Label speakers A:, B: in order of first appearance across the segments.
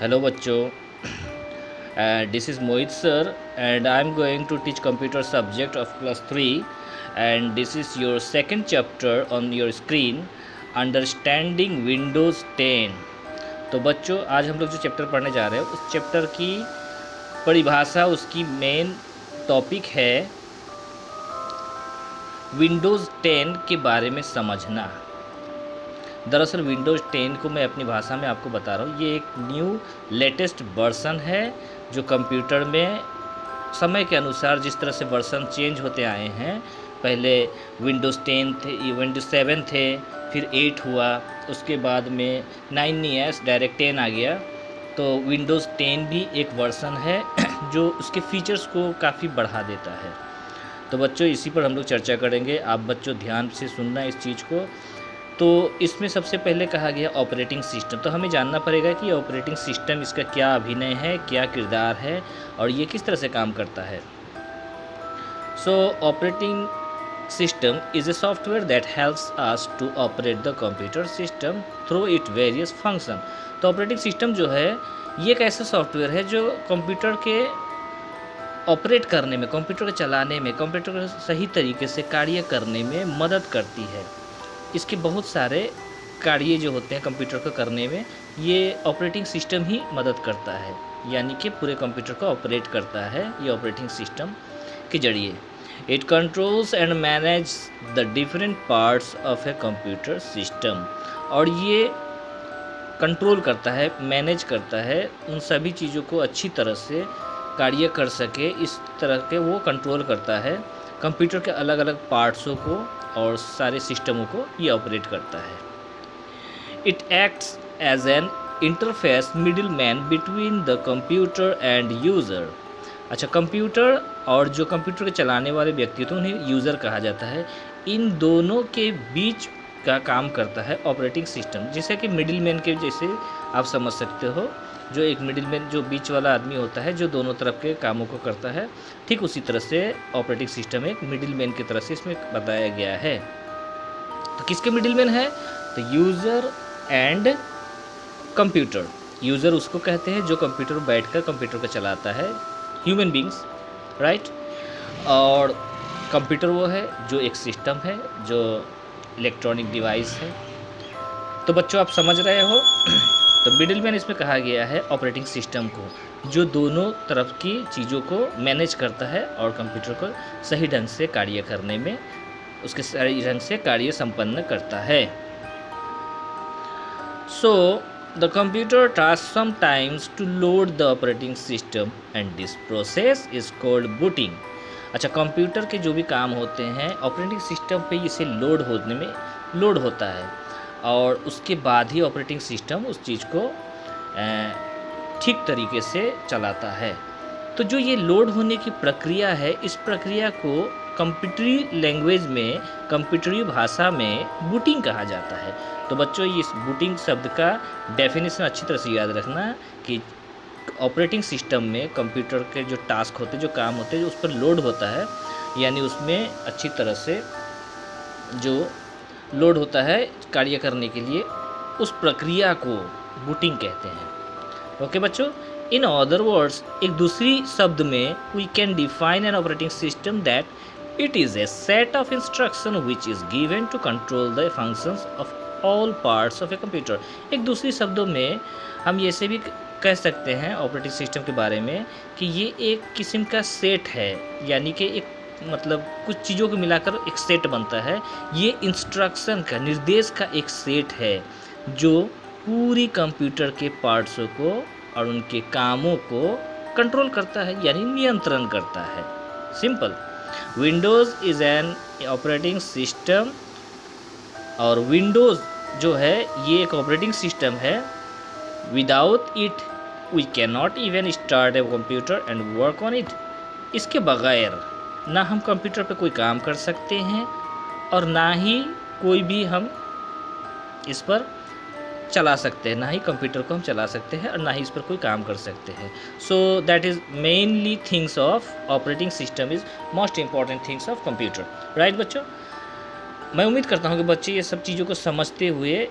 A: Hello बच्चों, this is Mohit sir and I am going to teach computer subject of class 3 and this is your second chapter on your screen understanding Windows 10। तो बच्चों आज हम लोग जो chapter पढ़ने जा रहे हैं उस चैप्टर की परिभाषा, उसकी मेन टॉपिक है विंडोज़ 10 के बारे में समझना। दरअसल विंडोज़ 10 को मैं अपनी भाषा में आपको बता रहा हूँ, ये एक न्यू लेटेस्ट वर्सन है जो कंप्यूटर में समय के अनुसार जिस तरह से वर्सन चेंज होते आए हैं। पहले विंडोज़ 10 थे, विंडोज़ 7 थे, फिर 8 हुआ, उसके बाद में 9 नहीं है, डायरेक्ट 10 आ गया। तो विंडोज़ 10 भी एक वर्सन है जो उसके फीचर्स को काफ़ी बढ़ा देता है। तो बच्चों इसी पर हम लोग चर्चा करेंगे, आप बच्चों ध्यान से सुनना इस चीज़ को। तो इसमें सबसे पहले कहा गया ऑपरेटिंग सिस्टम, तो हमें जानना पड़ेगा कि ऑपरेटिंग सिस्टम इसका क्या अभिनय है, क्या किरदार है और ये किस तरह से काम करता है। So operating system is a software that helps us to operate the computer system through it various function. तो ऑपरेटिंग सिस्टम जो है ये एक ऐसा सॉफ्टवेयर है जो कंप्यूटर के ऑपरेट करने में, कंप्यूटर को चलाने में, कंप्यूटर को सही तरीके से कार्य करने में मदद करती है। इसके बहुत सारे कार्य जो होते हैं कंप्यूटर को करने में, ये ऑपरेटिंग सिस्टम ही मदद करता है, यानी कि पूरे कंप्यूटर को ऑपरेट करता है ये ऑपरेटिंग सिस्टम के जरिए। It controls and manage the different parts of a computer system, और ये कंट्रोल करता है, मैनेज करता है उन सभी चीज़ों को अच्छी तरह से कार्य कर सके, इस तरह के वो कंट्रोल करता है कंप्यूटर के अलग अलग पार्ट्सों को और सारे सिस्टमों को ये ऑपरेट करता है। It acts as an interface middle man between the computer and user. अच्छा, कंप्यूटर और जो कंप्यूटर के चलाने वाले व्यक्ति थे उन्हें यूज़र कहा जाता है। इन दोनों के बीच का काम करता है ऑपरेटिंग सिस्टम, जैसे कि मिडिल मैन के जैसे आप समझ सकते हो, जो एक मिडिल मैन जो बीच वाला आदमी होता है जो दोनों तरफ के कामों को करता है, ठीक उसी तरह से ऑपरेटिंग सिस्टम एक मिडिल मैन की तरह से इसमें बताया गया है। तो किसके मिडिल मैन है? तो यूज़र एंड कंप्यूटर। यूज़र उसको कहते हैं जो कंप्यूटर पर बैठकर कंप्यूटर को चलाता है, ह्यूमन बींग्स, राइट। और कंप्यूटर वो है जो एक सिस्टम है, जो इलेक्ट्रॉनिक डिवाइस है। तो बच्चों आप समझ रहे हो तो मिडिल मैन इसमें कहा गया है ऑपरेटिंग सिस्टम को, जो दोनों तरफ की चीज़ों को मैनेज करता है और कंप्यूटर को सही ढंग से कार्य करने में, उसके सही ढंग से कार्य संपन्न करता है। So the computer task sometimes to load the operating system and this process is called booting. अच्छा, कंप्यूटर के जो भी काम होते हैं ऑपरेटिंग सिस्टम पे इसे लोड होने में लोड होता है और उसके बाद ही ऑपरेटिंग सिस्टम उस चीज़ को ठीक तरीके से चलाता है। तो जो ये लोड होने की प्रक्रिया है, इस प्रक्रिया को कंप्यूटरी लैंग्वेज में, कंप्यूटरी भाषा में बूटिंग कहा जाता है। तो बच्चों इस बूटिंग शब्द का डेफिनेशन अच्छी तरह से याद रखना कि ऑपरेटिंग सिस्टम में कंप्यूटर के जो टास्क होते हैं, जो काम होते हैं, जो उस पर लोड होता है, यानी उसमें अच्छी तरह से जो लोड होता है कार्य करने के लिए, उस प्रक्रिया को बूटिंग कहते हैं। ओके बच्चों, इन अदर वर्ड्स, एक दूसरी शब्द में we can define an operating system that it is a set of instruction which is given to control the functions of all parts of a computer. एक दूसरी शब्दों में हम ये से भी कह सकते हैं ऑपरेटिंग सिस्टम के बारे में कि ये एक किस्म का सेट है, यानी कि एक मतलब कुछ चीज़ों को मिलाकर एक सेट बनता है। ये इंस्ट्रक्शन का, निर्देश का एक सेट है जो पूरी कंप्यूटर के पार्ट्सों को और उनके कामों को कंट्रोल करता है, यानी नियंत्रण करता है। Simple. Windows is an operating system, और विंडोज़ जो है ये एक ऑपरेटिंग सिस्टम है। Without it we can not even start a computer and work on it. इसके बगैर ना हम कंप्यूटर पे कोई काम कर सकते हैं और ना ही कोई भी हम इस पर चला सकते हैं, ना ही कंप्यूटर को हम चला सकते हैं और ना ही इस पर कोई काम कर सकते हैं। So that is mainly things of operating system is most important things of computer, right बच्चों। मैं उम्मीद करता हूँ कि बच्चे ये सब चीज़ों को समझते हुए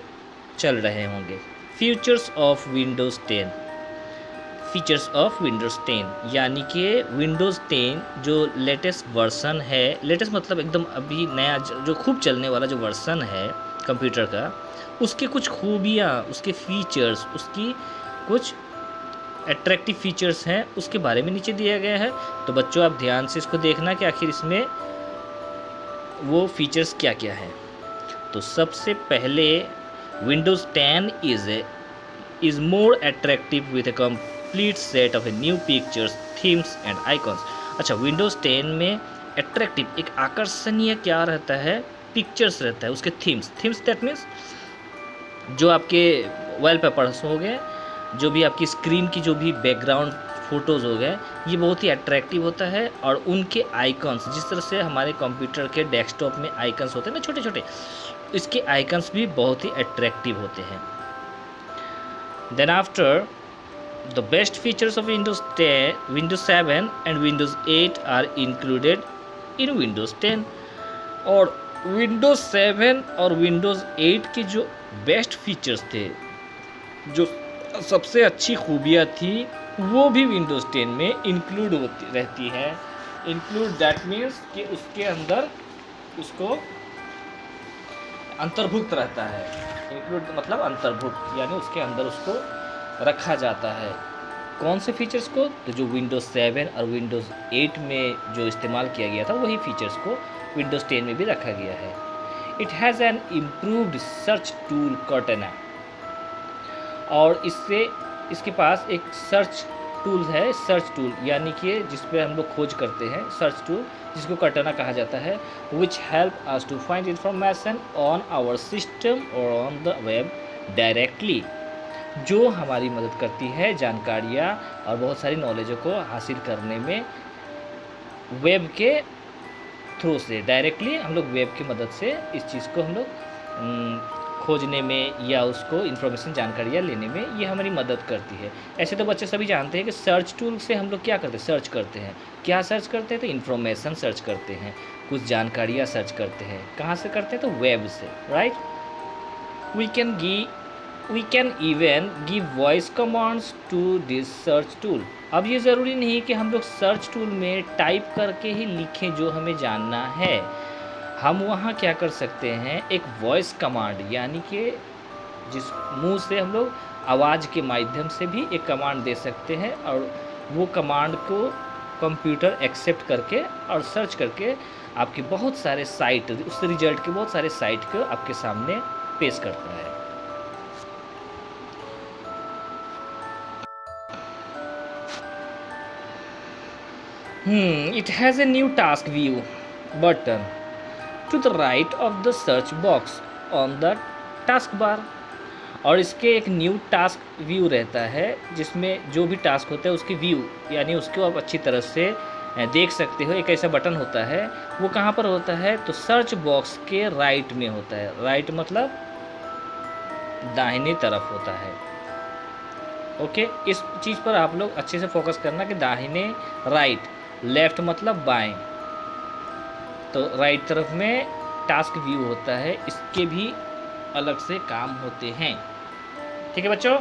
A: चल रहे होंगे। Features of Windows 10। Features of Windows 10, यानी कि विंडोज़ 10 जो लेटेस्ट वर्सन है, लेटेस्ट मतलब एकदम अभी नया जो खूब चलने वाला जो वर्सन है कंप्यूटर का, उसकी कुछ खूबियाँ, उसके फीचर्स, उसकी कुछ अट्रैक्टिव फीचर्स हैं, उसके बारे में नीचे दिया गया है। तो बच्चों आप ध्यान से इसको देखना कि आखिर इसमें वो फीचर्स क्या क्या हैं। तो सबसे पहले Windows 10 is more attractive with a complete set of new pictures, themes and icons। अच्छा, विंडोज़ 10 में अट्रैक्टिव एक आकर्षणीय क्या रहता है, पिक्चर्स रहता है, उसके थीम्स दैट मीन्स जो आपके वॉलपेपर्स हो गए, जो भी आपकी स्क्रीन की जो भी बैकग्राउंड फ़ोटोज़ हो गए, ये बहुत ही अट्रैक्टिव होता है। और उनके आइकन्स, जिस तरह से हमारे कंप्यूटर के डेस्कटॉप में आइकन्स होते हैं ना छोटे छोटे, इसके आइकन्स भी बहुत ही अट्रैक्टिव होते हैं। Then after the best features of Windows 7 and Windows 8 are included in Windows 10। और विंडोज़ 7 और विंडोज़ 8 के जो बेस्ट फीचर्स थे, जो सबसे अच्छी खूबियाँ थी, वो भी विंडोज़ 10 में इंक्लूड होती रहती है। इंक्लूड दैट मीन्स कि उसके अंदर उसको अंतर्भुक्त रहता है। इंक्लूड मतलब अंतर्भुक्त, यानी उसके अंदर उसको रखा जाता है। कौन से फीचर्स को? तो जो विंडोज़ 7 और विंडोज़ 8 में जो इस्तेमाल किया गया था, वही फीचर्स को विंडोज़ 10 में भी रखा गया है। It has an improved search tool Cortana, और इसके पास एक सर्च टूल है, सर्च टूल यानी कि जिस पे हम लोग खोज करते हैं, सर्च टूल जिसको कर्टेना कहा जाता है, which help us to find information on our system और ऑन द वेब डायरेक्टली, जो हमारी मदद करती है जानकारियाँ और बहुत सारी नॉलेजों को हासिल करने में वेब के थ्रू से। डायरेक्टली हम लोग वेब की मदद से इस चीज़ को हम लोग खोजने में या उसको इन्फॉर्मेशन जानकारियाँ लेने में ये हमारी मदद करती है। ऐसे तो बच्चे सभी जानते हैं कि सर्च टूल से हम लोग क्या करते हैं, सर्च करते हैं। क्या सर्च करते हैं? तो इन्फॉर्मेशन सर्च करते हैं, कुछ जानकारियाँ सर्च करते हैं। कहाँ से करते हैं? तो वेब से, right. We can even give voice commands to this search tool. अब ये ज़रूरी नहीं कि हम लोग सर्च टूल में टाइप करके ही लिखें जो हमें जानना है। हम वहाँ क्या कर सकते हैं, एक वॉइस कमांड, यानी कि जिस मुंह से हम लोग आवाज़ के माध्यम से भी एक कमांड दे सकते हैं, और वो कमांड को कंप्यूटर एक्सेप्ट करके और सर्च करके आपके बहुत सारे साइट, उस रिजल्ट के बहुत सारे साइट को आपके सामने पेश करता है। It has a new task view button to the right of the search box on the taskbar। और इसके एक न्यू टास्क व्यू रहता है, जिसमें जो भी टास्क होता है उसकी व्यू, यानी उसको आप अच्छी तरह से देख सकते हो। एक ऐसा बटन होता है, वो कहाँ पर होता है? तो सर्च बॉक्स के राइट में होता है। राइट मतलब दाहिनी तरफ होता है। ओके, इस चीज़ पर आप लोग अच्छे से फोकस करना कि दाहिने, राइट, लेफ्ट मतलब बाएं। तो राइट तरफ में टास्क व्यू होता है, इसके भी अलग से काम होते हैं। ठीक है बच्चों।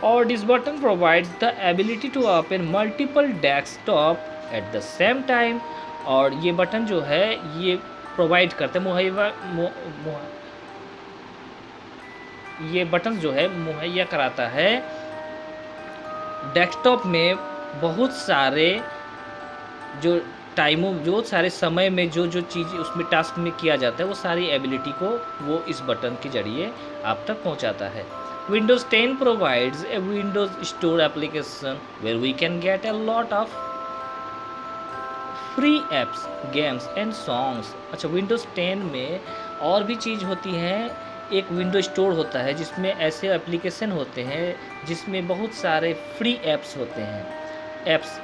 A: और this button provides the ability to open multiple desktop at the same time. और ये बटन जो है ये प्रोवाइड करते हैं, ये बटन जो है मुहैया कराता है डेस्कटॉप में बहुत सारे जो सारे समय में जो चीज़ उसमें टास्क में किया जाता है, वो सारी एबिलिटी को वो इस बटन के जरिए आप तक पहुंचाता है। Windows 10 provides a Windows store application where we can get a lot of free apps, games and songs. अच्छा, विंडोज़ 10 में और भी चीज़ होती है। एक विंडो स्टोर होता है जिसमें ऐसे एप्लीकेशन होते हैं जिसमें बहुत सारे फ्री ऐप्स होते हैं, ऐप्स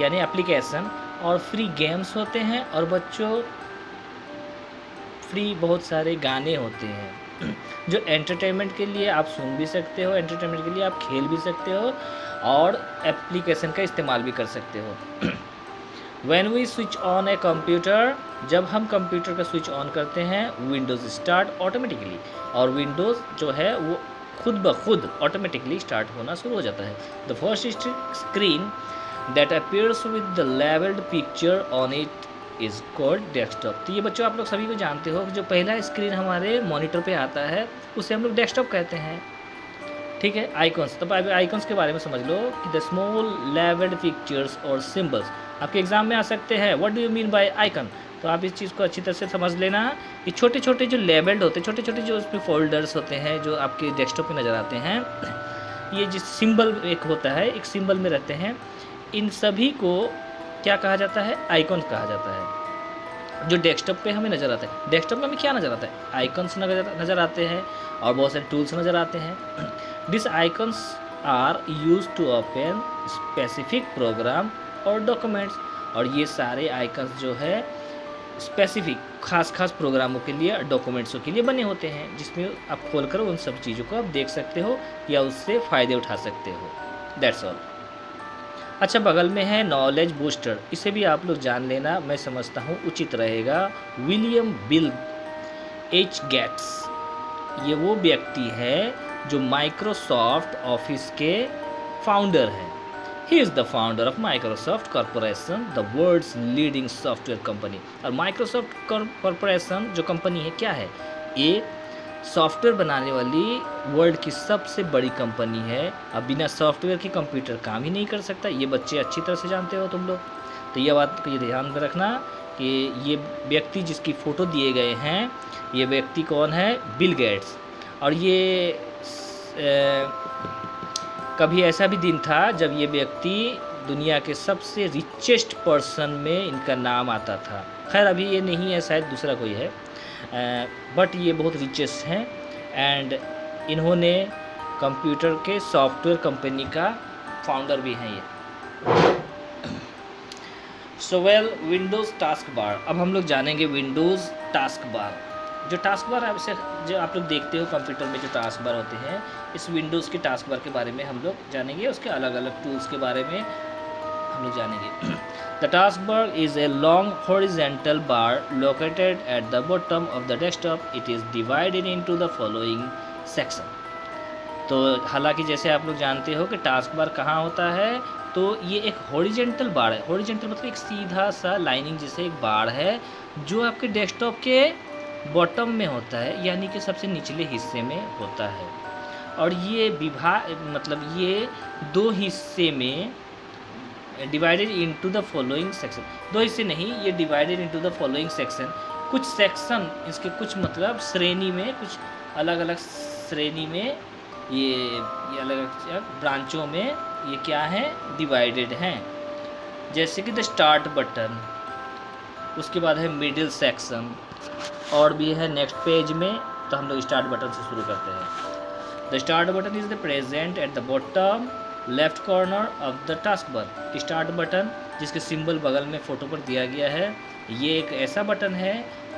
A: यानी एप्लीकेशन, और फ्री गेम्स होते हैं, और बच्चों फ्री बहुत सारे गाने होते हैं जो एंटरटेनमेंट के लिए आप सुन भी सकते हो, एंटरटेनमेंट के लिए आप खेल भी सकते हो, और एप्लीकेशन का इस्तेमाल भी कर सकते हो। When we switch on a computer, जब हम कंप्यूटर का स्विच ऑन करते हैं, विंडोज़ स्टार्ट ऑटोमेटिकली, और विंडोज़ जो है वो खुद ब खुद ऑटोमेटिकली स्टार्ट होना शुरू हो जाता है। The first screen that appears with the levelled picture on it is called desktop. तो ये बच्चों आप लोग सभी को जानते हो कि जो पहला स्क्रीन हमारे मॉनिटर पे आता है उसे हम लोग डेस्कटॉप कहते हैं। ठीक है, आइकॉन्स। तब अभी आइकॉन्स के बारे में समझ लो कि द स्मॉल लेवल्ड पिक्चर्स और सिम्बल्स आपके एग्जाम में आ सकते हैं। What do you mean by icon? तो आप इस चीज़ को अच्छी तरह से समझ लेना कि छोटे छोटे जो लेबल्ड होते हैं, छोटे छोटे जो उसमें फोल्डर्स होते हैं जो आपके डेस्कटॉप पे नज़र आते हैं, ये जिस सिंबल एक होता है, एक सिंबल में रहते हैं, इन सभी को क्या कहा जाता है? आइकॉन कहा जाता है। जो डेस्कटॉप पे हमें नज़र आता है, डेस्कटॉप में हमें क्या नज़र आता है? आइकॉन्स नज़र आते हैं और बहुत सारे टूल्स नज़र आते हैं। This icons are use to open specific program और डॉक्यूमेंट्स। और ये सारे आइकन्स जो है स्पेसिफिक खास प्रोग्रामों के लिए, डॉक्यूमेंट्सों के लिए बने होते हैं, जिसमें आप खोलकर उन सब चीज़ों को आप देख सकते हो या उससे फ़ायदे उठा सकते हो। That's all. अच्छा, बगल में है नॉलेज बूस्टर। इसे भी आप लोग जान लेना, मैं समझता हूँ उचित रहेगा। विलियम बिल एच गेट्स, ये वो व्यक्ति है जो माइक्रोसॉफ्ट ऑफिस के फाउंडर हैं। He is the founder of Microsoft Corporation, the world's leading software company। और Microsoft Corporation जो कंपनी है क्या है? एक सॉफ्टवेयर बनाने वाली वर्ल्ड की सबसे बड़ी कंपनी है। अब बिना सॉफ्टवेयर के कंप्यूटर काम ही नहीं कर सकता। ये बच्चे अच्छी तरह से जानते हो तुम लोग। तो ये बात को ये ध्यान में रखना कि ये व्यक्ति जिसकी फ़ोटो दिए गए हैं, ये व्यक्ति कौन है? Bill Gates. और ये कभी ऐसा भी दिन था जब ये व्यक्ति दुनिया के सबसे रिचेस्ट पर्सन में इनका नाम आता था। खैर अभी ये नहीं है, शायद दूसरा कोई है, बट ये बहुत रिचेस्ट हैं एंड इन्होंने कंप्यूटर के सॉफ्टवेयर कंपनी का फाउंडर भी हैं ये। So well, Windows task bar. अब हम लोग जानेंगे विंडोज़ टास्क बार। जो टास्क बार आपसे जो आप लोग देखते हो कंप्यूटर में जो टास्क बार होते हैं, इस विंडोज़ के टास्क बार के बारे में हम लोग जानेंगे, उसके अलग अलग टूल्स के बारे में हम लोग जानेंगे। The task bar is a long horizontal bar located at the bottom of the desktop. It is divided into the following section. तो हालांकि जैसे आप लोग जानते हो कि टास्क बार कहाँ होता है, तो ये एक हॉरिजेंटल बार है। हॉरिजेंटल मतलब एक सीधा सा लाइनिंग जैसे एक बार है जो आपके डेस्कटॉप के बॉटम में होता है, यानी कि सबसे निचले हिस्से में होता है। और ये मतलब ये दो हिस्से में divided into the following section. दो हिस्से नहीं, ये divided into the following section. कुछ सेक्शन इसके कुछ मतलब श्रेणी में, कुछ अलग अलग श्रेणी में, ये अलग अलग ब्रांचों में ये क्या है? डिवाइडेड हैं। जैसे कि द स्टार्ट बटन, उसके बाद है मिडिल सेक्शन, और भी है नेक्स्ट पेज में। तो हम लोग स्टार्ट बटन से शुरू करते हैं। The start button is the present at the bottom left corner of the task bar. Start button जिसके सिंबल बगल में फ़ोटो पर दिया गया है, ये एक ऐसा बटन है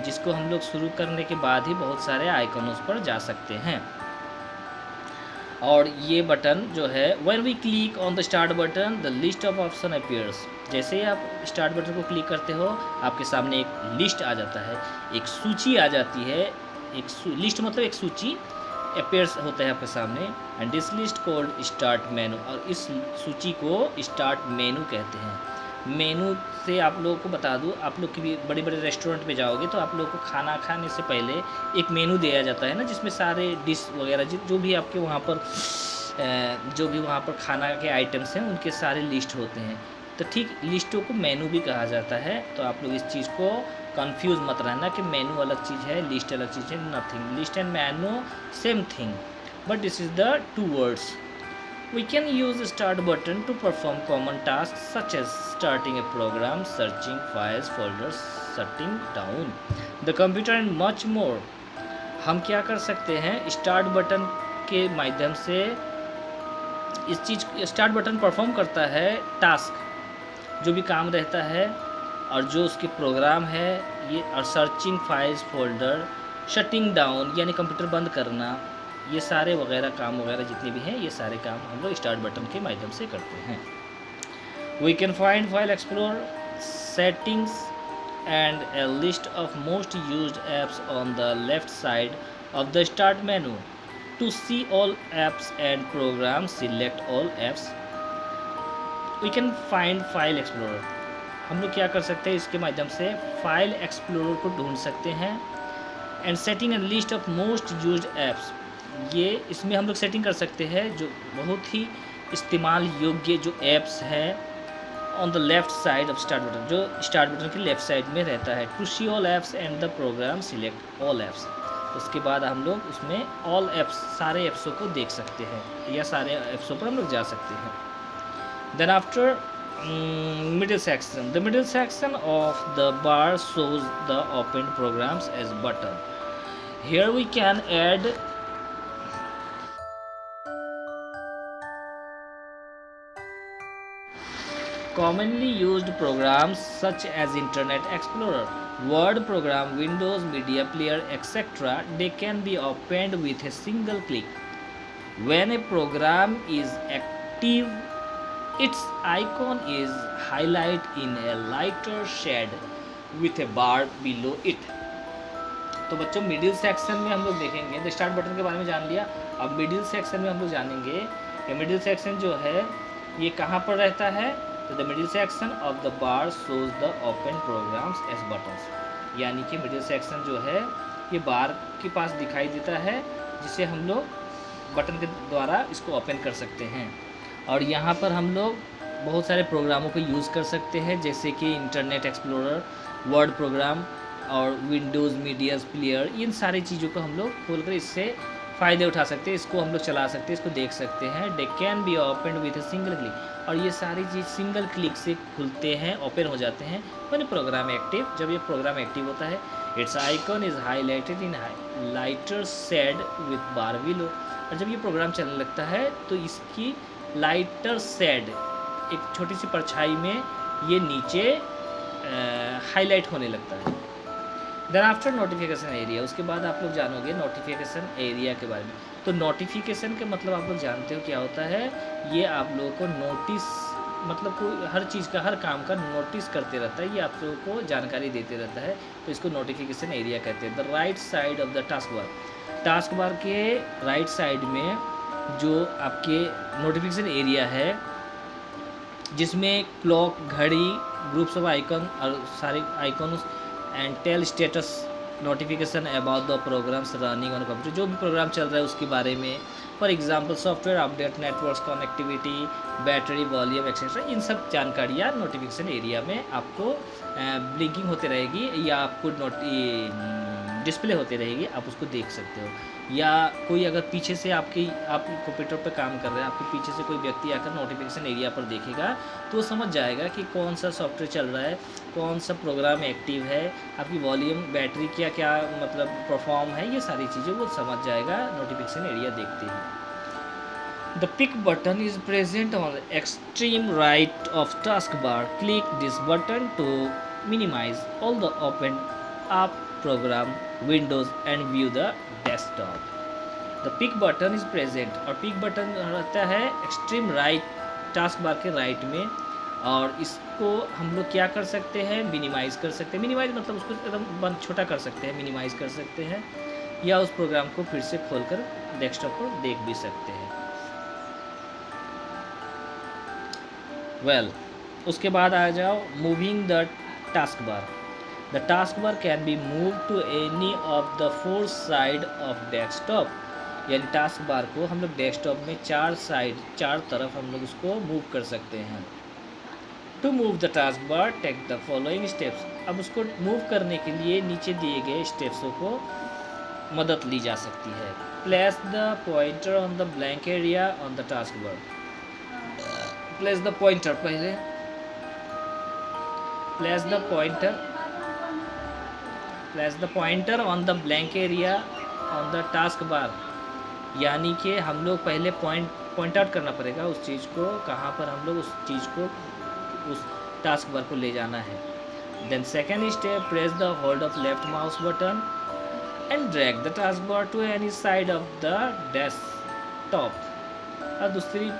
A: जिसको हम लोग शुरू करने के बाद ही बहुत सारे आइकन उस पर जा सकते हैं। और ये बटन जो है, when we click on the start button the list of option appears. जैसे ही आप स्टार्ट बटन को क्लिक करते हो, आपके सामने एक लिस्ट आ जाता है, एक सूची आ जाती है। लिस्ट मतलब एक सूची अपीयर्स होता है आपके सामने। And this list called start menu. और इस सूची को स्टार्ट मेनू कहते हैं। मेनू से आप लोगों को बता दूं, आप लोग कभी बड़े बड़े रेस्टोरेंट पे जाओगे तो आप लोगों को खाना खाने से पहले एक मेनू दिया जाता है ना, जिसमें सारे डिश वगैरह जो भी आपके वहाँ पर खाना के आइटम्स हैं उनके सारे लिस्ट होते हैं। तो ठीक लिस्टों को मेनू भी कहा जाता है। तो आप लोग इस चीज़ को कंफ्यूज मत रहना कि मेनू अलग चीज़ है, लिस्ट अलग चीज़ है। Nothing, list and menu same thing, but this is the two words. We can use the start button to perform common tasks such as starting a program, searching files, folders, shutting down the computer and much more। हम क्या कर सकते हैं? Start button के माध्यम से इस चीज़ start button perform करता है टास्क, जो भी काम रहता है और जो उसके प्रोग्राम है ये, और searching files, folder, shutting down यानी कंप्यूटर बंद करना, ये सारे वगैरह काम वगैरह जितने भी हैं, ये सारे काम हम लोग स्टार्ट बटन के माध्यम से करते हैं। We can find file explore settings and a list of most used apps on the left side of the start menu. To see all apps and programs, select all apps. We can find File Explorer. हम लोग क्या कर सकते हैं, इसके माध्यम से file explorer को ढूंढ सकते हैं. And setting a list of most used apps. ये इसमें हम लोग सेटिंग कर सकते हैं जो बहुत ही इस्तेमाल योग्य जो ऐप्स हैं on the left side of start button, जो स्टार्ट बटन के लेफ्ट साइड में रहता है. To see all apps and the program, select all apps. उसके बाद हम लोग उसमें ऑल ऐप्स, सारे ऐप्सों को देख सकते हैं या सारे ऐप्सों पर हम लोग जा सकते हैं. Then after middle section, the middle section of the bar shows the open programs as button. Here we can add commonly used programs such as Internet Explorer, Word program, Windows Media Player, etc. They can be opened with a single click. When a program is active, its icon is highlighted in a lighter shade with a bar below it. तो बच्चों middle section में हम लोग देखेंगे, तो start button के बारे में जान लिया. अब मिडिल सेक्शन में हम लोग जानेंगे कि मिडिल सेक्शन जो है ये कहाँ पर रहता है. तो the middle section of the bar shows the open programs as buttons. यानी कि मिडिल सेक्शन जो है ये बार के पास दिखाई देता है, जिसे हम लोग बटन के द्वारा इसको ओपन कर सकते हैं. और यहाँ पर हम लोग बहुत सारे प्रोग्रामों को यूज़ कर सकते हैं, जैसे कि इंटरनेट एक्सप्लोरर, वर्ड प्रोग्राम और विंडोज़ मीडिया प्लेयर. इन सारी चीज़ों को हम लोग खोलकर इससे फ़ायदे उठा सकते हैं, इसको हम लोग चला सकते हैं, इसको देख सकते हैं. They can be open with a single click. और ये सारी चीज़ सिंगल क्लिक से खुलते हैं, ओपन हो जाते हैं व्हेन प्रोग्राम एक्टिव. जब ये प्रोग्राम एक्टिव होता है, its icon is highlighted in lighter shade with bar below. और जब ये प्रोग्राम चलने लगता है तो इसकी लाइटर शेड, एक छोटी सी परछाई में ये नीचे हाईलाइट होने लगता है. देन आफ्टर नोटिफिकेशन एरिया, उसके बाद आप लोग जानोगे नोटिफिकेशन एरिया के बारे में. तो नोटिफिकेशन के मतलब आप लोग जानते हो क्या होता है. ये आप लोगों को नोटिस, मतलब कोई हर चीज़ का, हर काम का नोटिस करते रहता है, ये आप लोगों को जानकारी देते रहता है. तो इसको नोटिफिकेशन एरिया कहते हैं. The right side of the task bar, task bar के राइट साइड में जो आपके नोटिफिकेशन एरिया है, जिसमें क्लॉक, घड़ी, ग्रुप्स ऑफ आइकन और सारे icons and tell status notification about the programs running on computer. जो भी प्रोग्राम चल रहा है उसके बारे में, for example software update, network connectivity, battery, volume etcetera. इन सब जानकारियाँ नोटिफिकेशन एरिया में आपको ब्लिंकिंग होते रहेगी या आपको डिस्प्ले होती रहेगी, आप उसको देख सकते हो. या कोई अगर पीछे से आप कंप्यूटर पर काम कर रहे हैं, आपके पीछे से कोई व्यक्ति आकर नोटिफिकेशन एरिया पर देखेगा तो वो समझ जाएगा कि कौन सा सॉफ्टवेयर चल रहा है, कौन सा प्रोग्राम एक्टिव है, आपकी वॉल्यूम, बैटरी क्या क्या मतलब परफॉर्म है, ये सारी चीज़ें वो समझ जाएगा नोटिफिकेशन एरिया देखते ही. The pick button is present on the extreme right of taskbar. Click this button to minimize all the open up program windows and view the desktop. The pick button is present, और pick button रहता है extreme right task bar के right में. और इसको हम लोग क्या कर सकते हैं, मिनिमाइज़ कर सकते हैं. मिनिमाइज़ मतलब उसको एकदम बंद, छोटा कर सकते हैं, मिनिमाइज़ कर सकते हैं, या उस प्रोग्राम को फिर से खोलकर डेस्कटॉप पर देख भी सकते हैं. उसके बाद आ जाओ moving the task bar. The task bar can be move to any of the 4 side of desktop. यानी टास्क बार को हम लोग डेस्कटॉप में 4 साइड, 4 तरफ हम लोग उसको मूव कर सकते हैं. To move the task bar take the following steps. अब उसको मूव करने के लिए नीचे दिए गए स्टेप्सों को मदद ली जा सकती है. Place the pointer on the blank area on the task bar. Place the pointer, पहले place the pointer on the blank area on the task bar. यानी कि हम लोग पहले पॉइंट आउट करना पड़ेगा उस चीज़ को, कहाँ पर हम लोग उस चीज़ को, उस टास्क बार को ले जाना है. Then second step, press the hold of left mouse button and drag the task bar to any side of the desktop. और दूसरी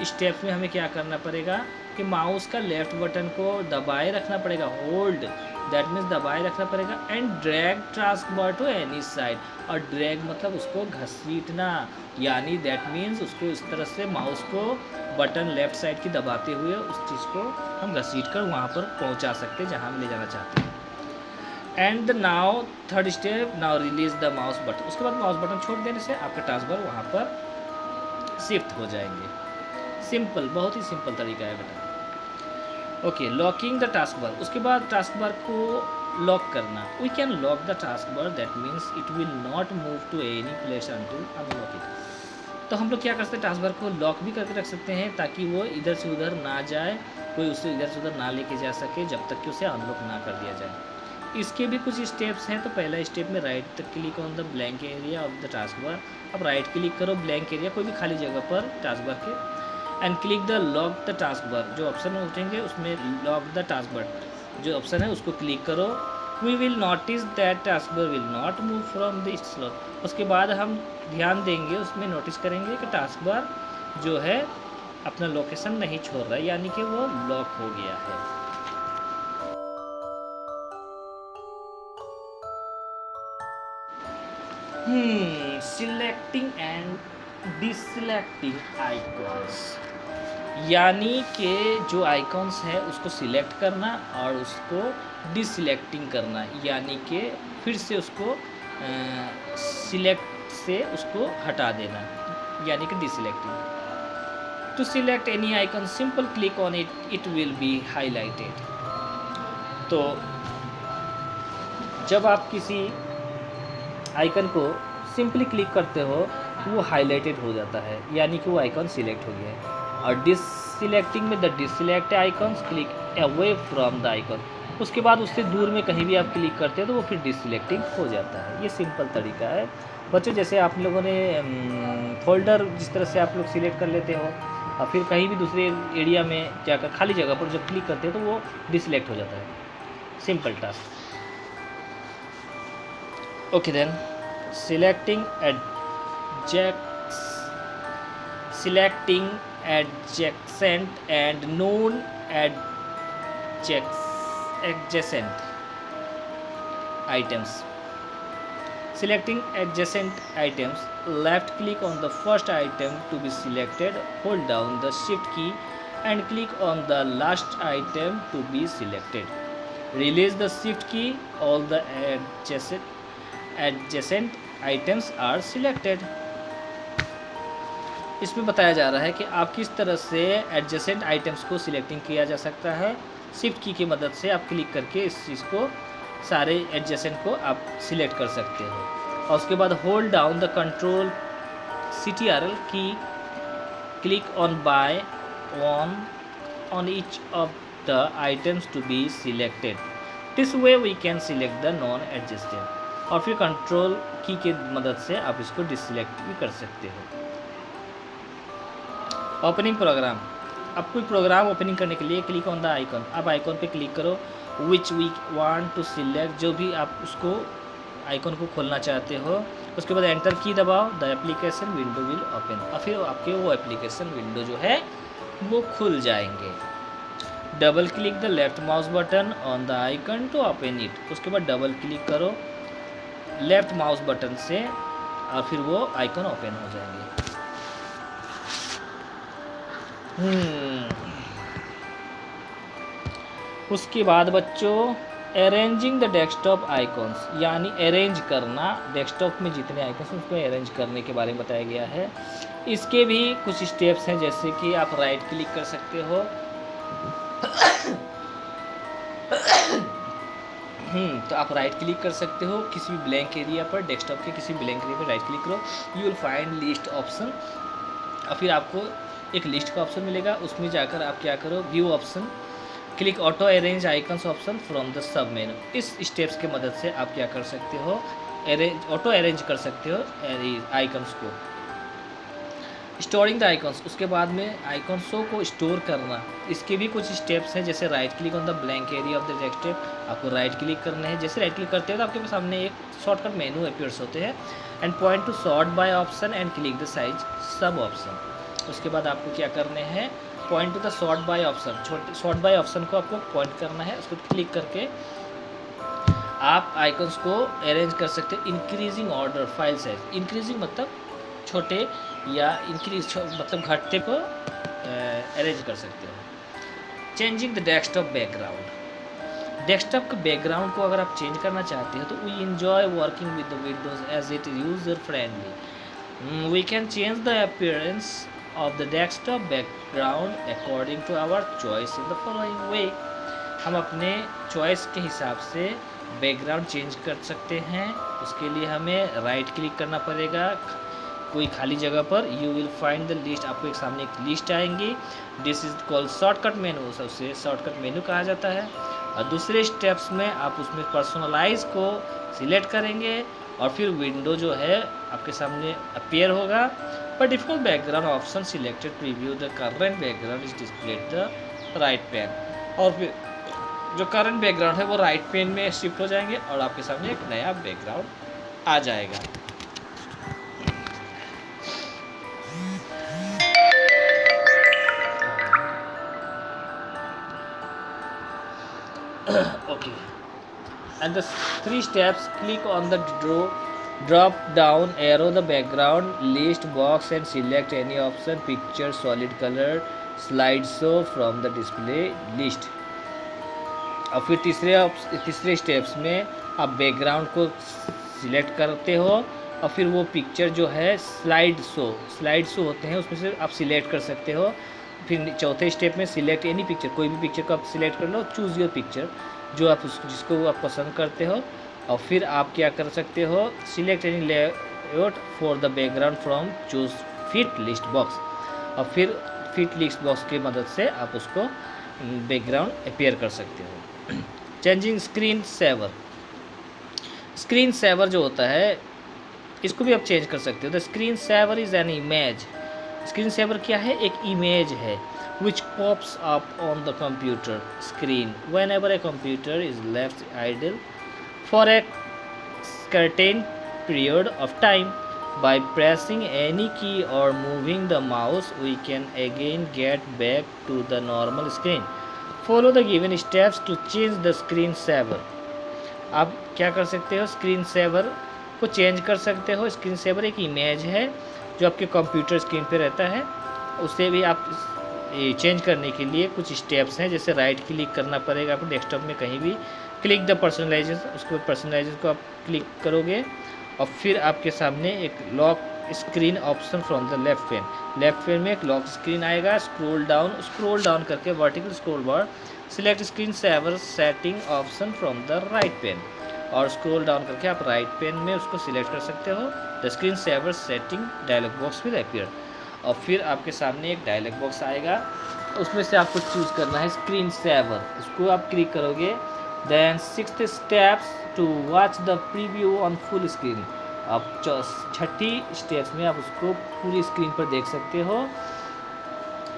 A: स्टेप में हमें क्या करना पड़ेगा कि माउस का लेफ्ट बटन को दबाए रखना पड़ेगा, होल्ड दैट मीन्स दबाए रखना पड़ेगा। And drag taskbar to any side, और ड्रैग मतलब उसको घसीटना, यानी दैट मीन्स उसको इस तरह से माउस को बटन लेफ्ट साइड की दबाते हुए उस चीज़ को हम घसीट कर वहाँ पर पहुँचा सकते हैं जहाँ हम ले जाना चाहते हैं। And now third step, now release the mouse button. उसके बाद माउस बटन छोड़ देने से आपका टास्क बार वहाँ पर शिफ्ट हो जाएंगे। सिंपल, बहुत ही सिंपल तरीका है बेटा। Okay, locking the task bar. उसके बाद टास्क बार को लॉक करना। We can lock the task bar, that means it will not move to any place until unlock it. तो हम लोग क्या कर सकते हैं, टास्क बार को लॉक भी करके रख सकते हैं ताकि वो इधर से उधर ना जाए, कोई उसे इधर से उधर ना लेके जा सके जब तक कि उसे अनलॉक ना कर दिया जाए। इसके भी कुछ स्टेप्स हैं। तो पहला स्टेप में right click on the blank area of the task बार। अब राइट क्लिक करो ब्लैंक एरिया, कोई भी खाली जगह पर टास्क बार के, and click the lock the task बार। जो ऑप्शन उठेंगे उसमें लॉक द टास्क बार जो ऑप्शन है उसको क्लिक करो। We will notice that task bar will not move from the slot. उसके बाद हम ध्यान देंगे, उसमें नोटिस करेंगे कि टास्क बार जो है अपना लोकेशन नहीं छोड़ रहा है, यानी कि वो लॉक हो गया है। सिलेक्टिंग एंड डिसलेक्टिंग आइकॉन्स, यानी कि जो आइकॉन्स है उसको सिलेक्ट करना और उसको डिसलेक्टिंग करना, यानी कि फिर से उसको सिलेक्ट से उसको हटा देना, यानी कि deselecting. To select any icon simple click on it, it will be highlighted. तो जब आप किसी आइकन को सिंपली क्लिक करते हो तो वो हाईलाइटेड हो जाता है, यानी कि वो आइकन सिलेक्ट हो गया है। और डिससिलेक्टिंग में the deselect icons click away from the icon, उसके बाद उससे दूर में कहीं भी आप क्लिक करते हो तो वो फिर डिससिलेक्टिंग हो जाता है। ये सिंपल तरीका है बच्चों। जैसे आप लोगों ने फोल्डर जिस तरह से आप लोग सिलेक्ट कर लेते हो और फिर कहीं भी दूसरे एरिया में जाकर खाली जगह पर जब क्लिक करते हो तो वो डिससिलेक्ट हो जाता है। Simple task. Okay then, selecting adjacent and non-adjacent items. Selecting adjacent items, left click on the first item to be selected, hold down the shift key and click on the last item to be selected. Release the shift key, all the adjacent items are selected. इसमें बताया जा रहा है कि आप किस तरह से एडजेसेंट आइटम्स को सिलेक्टिंग किया जा सकता है। शिफ्ट की मदद से आप क्लिक करके इस चीज़ को, सारे एडजेसेंट को आप सिलेक्ट कर सकते हो। और उसके बाद hold down the control CTRL key, click on by on each of the items to be selected. This way we can select the non adjacent. और फिर कंट्रोल की के मदद से आप इसको डिसलेक्ट भी कर सकते हो। ओपनिंग प्रोग्राम, अब कोई प्रोग्राम ओपनिंग करने के लिए क्लिक ऑन द आइकन। अब आइकन पे क्लिक करो, which we want to select, जो भी आप उसको आइकन को खोलना चाहते हो। उसके बाद एंटर की दबाओ, the application window will open, और फिर आपके वो एप्लीकेशन विंडो जो है वो खुल जाएंगे। Double click the left mouse button on the icon to open it. उसके बाद डबल क्लिक करो लेफ्ट माउस बटन से और फिर वो आइकन ओपन हो जाएंगे। उसके बाद बच्चों अरेंजिंग द डेस्कटॉप आइकॉन्स, यानी अरेंज करना, डेस्कटॉप में जितने आइकॉन्स हैं उसको अरेंज करने के बारे में बताया गया है। इसके भी कुछ स्टेप्स हैं, जैसे कि आप राइट क्लिक कर सकते हो तो आप राइट क्लिक कर सकते हो किसी भी ब्लैंक एरिया पर, डेस्कटॉप के किसी ब्लैंक एरिया पर राइट क्लिक करो, you will find list option, और फिर आपको एक लिस्ट का ऑप्शन मिलेगा। उसमें जाकर आप क्या करो, view option, click auto arrange icons option from the sub मेनू। इस स्टेप्स की मदद से आप क्या कर सकते हो, ऑटो अरेंज कर सकते हो आइकन्स को। स्टोरिंग द आइकॉन्स, उसके बाद में आइकॉन्सों को स्टोर करना, इसके भी कुछ स्टेप्स हैं। जैसे right click on the blank area of the desktop, आपको राइट क्लिक करना है। जैसे राइट क्लिक करते हो तो आपके सामने एक शॉर्टकट मेनू अपीयर्स होते हैं, and point two sort by option and click the size सब ऑप्शन। उसके बाद आपको क्या करने हैं, point two the sort by option, sort by option को आपको पॉइंट करना है, उसको क्लिक करके आप आइकन्स को अरेंज कर सकते हैं increasing order file size. Increasing मतलब छोटे या इंक्रीज मतलब घटते को अरेंज कर सकते हो। Changing the desktop background. Desktop के बैकग्राउंड को अगर आप चेंज करना चाहते हो तो we enjoy working with the Windows as it is user friendly. We can change the appearance of the desktop background according to our choice in the following way. हम अपने चॉइस के हिसाब से बैकग्राउंड चेंज कर सकते हैं। उसके लिए हमें राइट क्लिक करना पड़ेगा कोई खाली जगह पर। You will find the list, आपको एक सामने एक लिस्ट आएंगी। This is called shortcut menu, सबसे शॉर्टकट मेनू कहा जाता है। और दूसरे स्टेप्स में आप उसमें पर्सनलाइज को सिलेक्ट करेंगे और फिर विंडो जो है आपके सामने अपीयर होगा। पर default background option selected preview the current background is displayed the right pane. और फिर जो करंट बैकग्राउंड है वो राइट पेन में शिफ्ट हो जाएंगे और आपके सामने एक नया बैकग्राउंड आ जाएगा। Okay, and the 3 steps, click on the drop down arrow the background list box and select any option picture solid color slideshow from the display list। और फिर तीसरे स्टेप्स में आप बैकग्राउंड को सिलेक्ट करते हो और फिर वो पिक्चर जो है स्लाइड शो होते हैं उसमें से आप सिलेक्ट कर सकते हो। फिर चौथे स्टेप में सिलेक्ट एनी पिक्चर, कोई भी पिक्चर को आप सिलेक्ट कर लो, चूज़ योर पिक्चर जो आप जिसको आप पसंद करते हो। और फिर आप क्या कर सकते हो, select any layout for the background from choose fit list box. और फिर फिट लिस्ट बॉक्स की मदद से आप उसको बैकग्राउंड अपीयर कर सकते हो। Changing screen saver. Screen saver जो होता है इसको भी आप चेंज कर सकते हो। The screen saver is an image. Screen saver क्या है, एक इमेज है which pops up on the computer screen whenever a computer is left idle for a certain period of time. By pressing any key or moving the mouse we can again get back to the normal screen. Follow the given steps to change the screen saver. आप क्या कर सकते हो, screen saver को change कर सकते हो। Screen saver एक इमेज है जो आपके कंप्यूटर स्क्रीन पे रहता है, उसे भी आप चेंज करने के लिए कुछ स्टेप्स हैं। जैसे राइट क्लिक करना पड़ेगा आपको डेस्कटॉप में कहीं भी, क्लिक द पर्सनलाइजेशन, उसको पर्सनलाइजेशन को आप क्लिक करोगे और फिर आपके सामने एक lock screen option from the left pane में एक लॉक स्क्रीन आएगा। स्क्रॉल डाउन करके vertical scroll bar select screen saver setting option from the right pane और स्क्रॉल डाउन करके आप राइट पेन में उसको सिलेक्ट कर सकते हो। The screen saver setting dialog box will appear और फिर आपके सामने एक डायलॉग बॉक्स आएगा, उसमें से आपको चूज़ करना है स्क्रीन सेवर, उसको आप क्लिक करोगे। Then 6th steps to watch the preview on full screen. आप 6ठी स्टेप्स में आप उसको पूरी स्क्रीन पर देख सकते हो।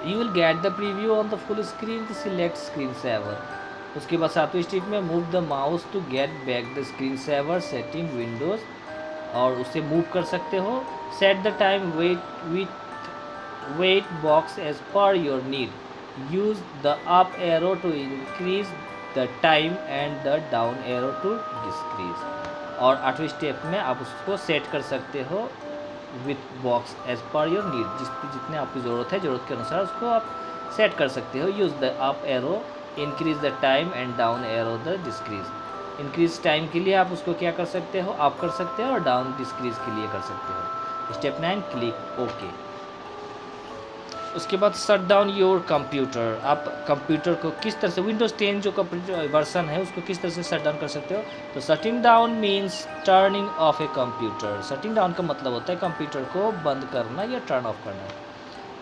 A: You will get the preview on the full screen to select screen saver. उसके बाद 7वीं स्टेप में move the mouse to get back the screen saver setting windows और उसे मूव कर सकते हो। Set the time wait box as per your need. Use the up arrow to increase the time and the down arrow to decrease। और 8वीं step में आप उसको सेट कर सकते हो with box as per your need। जितने आपकी ज़रूरत है, ज़रूरत के अनुसार उसको आप सेट कर सकते हो। use the up arrow increase the time and down arrow the decrease। Increase time के लिए आप उसको क्या कर सकते हो, अप कर सकते हो और डाउन डिक्रीज के लिए कर सकते हो। Step 9 click okay. उसके बाद शट डाउन योर कंप्यूटर। आप कंप्यूटर को किस तरह से, विंडोज़ 10 जो कंप्यूटर वर्सन है उसको किस तरह से शट डाउन कर सकते हो। तो shutting down means turning off a computer. Shutting down का मतलब होता है कंप्यूटर को बंद करना या टर्न ऑफ करना।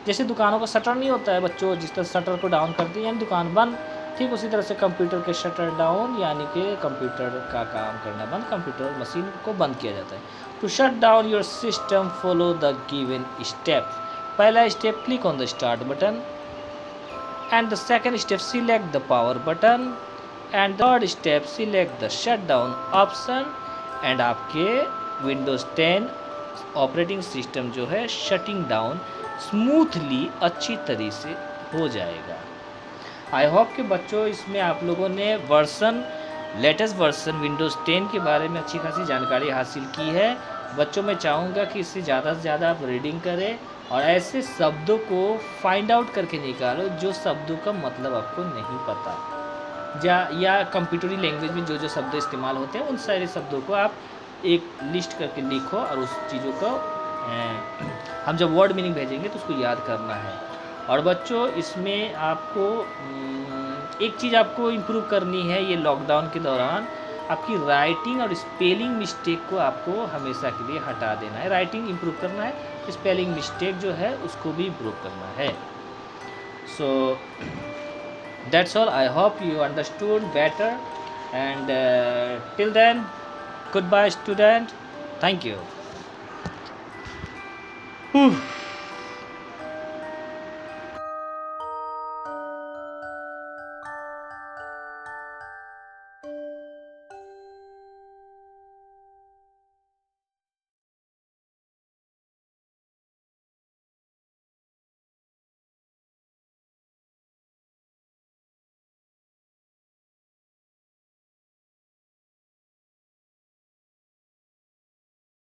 A: जैसे दुकानों का शटर नहीं होता है बच्चों, जिस तरह शटर को डाउन करती है यानी दुकान बंद, ठीक उसी तरह से कंप्यूटर के शटर डाउन यानी कि कंप्यूटर का काम करना बंद, कंप्यूटर मशीन को बंद किया जाता है। To shut down your system follow the given step. पहला step click on the start button and the second step select the power button and third step select the shut down option and आपके Windows 10 operating system जो है shutting down smoothly अच्छी तरह से हो जाएगा। I hope कि बच्चों इसमें आप लोगों ने वर्सन लेटेस्ट वर्जन विंडोज़ 10 के बारे में अच्छी खासी जानकारी हासिल की है। बच्चों मैं चाहूँगा कि इससे ज़्यादा से ज़्यादा आप रीडिंग करें और ऐसे शब्दों को फाइंड आउट करके निकालो जो शब्दों का मतलब आपको नहीं पता, या कंप्यूटरी लैंग्वेज में जो जो शब्द इस्तेमाल होते हैं उन सारे शब्दों को आप एक लिस्ट करके लिखो और उस चीज़ों को हम जब वर्ड मीनिंग भेजेंगे तो उसको याद करना है। और बच्चों इसमें आपको एक चीज़ आपको इम्प्रूव करनी है, ये लॉकडाउन के दौरान आपकी राइटिंग और स्पेलिंग मिस्टेक को आपको हमेशा के लिए हटा देना है। राइटिंग इम्प्रूव करना है, स्पेलिंग मिस्टेक जो है उसको भी इम्प्रूव करना है। So that's all, I hope you understood better and till then good bye student, thank you.